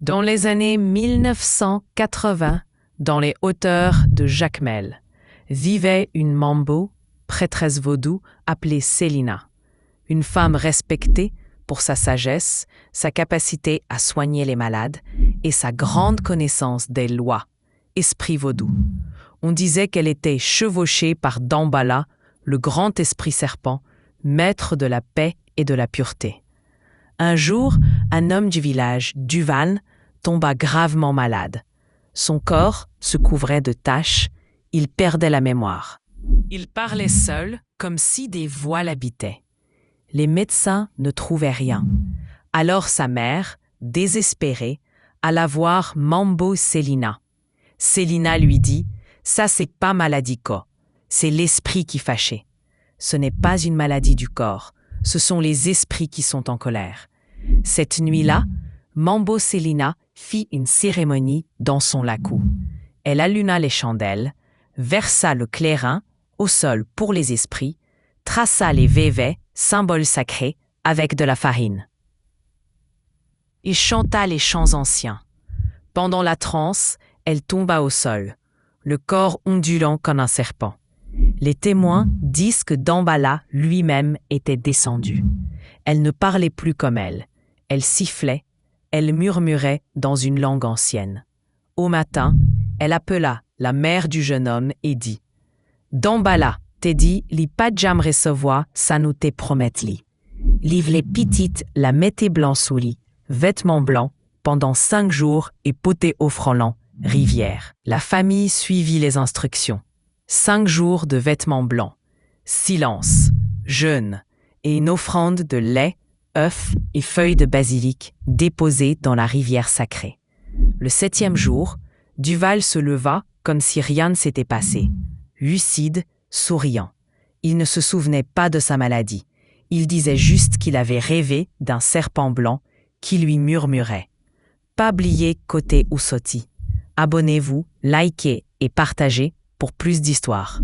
Dans les années 1980, dans les hauteurs de Jacmel, vivait une mambo, prêtresse vaudou, appelée Célina, une femme respectée pour sa sagesse, sa capacité à soigner les malades et sa grande connaissance des lois, esprit vaudou. On disait qu'elle était chevauchée par Damballa, le grand esprit serpent, maître de la paix et de la pureté. Un jour, un homme du village, Duval, tomba gravement malade. Son corps se couvrait de taches, il perdait la mémoire. Il parlait seul, comme si des voix l'habitaient. Les médecins ne trouvaient rien. Alors sa mère, désespérée, alla voir Mambo Célina. Célina lui dit « Ça, c'est pas maladie quoi. C'est l'esprit qui fâchait. Ce n'est pas une maladie du corps, ce sont les esprits qui sont en colère. » Cette nuit-là, Mambo Célina fit une cérémonie dans son lacou. Elle alluma les chandelles, versa le clairin au sol pour les esprits, traça les vévets, symboles sacrés, avec de la farine. Il chanta les chants anciens. Pendant la transe, elle tomba au sol, le corps ondulant comme un serpent. Les témoins disent que Damballa lui-même était descendu. Elle ne parlait plus comme elle sifflait, elle murmurait dans une langue ancienne. Au matin, elle appela la mère du jeune homme et dit « Damballa, t'es dit, li pas jam recevoir, ça nous te promet li. Live les petites, la mettez blanc sous lit, vêtements blancs, pendant 5 jours et potez au franc rivière. » La famille suivit les instructions. 5 jours de vêtements blancs, silence, jeûne et une offrande de lait, œufs et feuilles de basilic déposées dans la rivière sacrée. Le 7e jour, Duval se leva comme si rien ne s'était passé, lucide, souriant. Il ne se souvenait pas de sa maladie. Il disait juste qu'il avait rêvé d'un serpent blanc qui lui murmurait « Pas oublier côté Oussoti. Abonnez-vous, likez et partagez pour plus d'histoires. »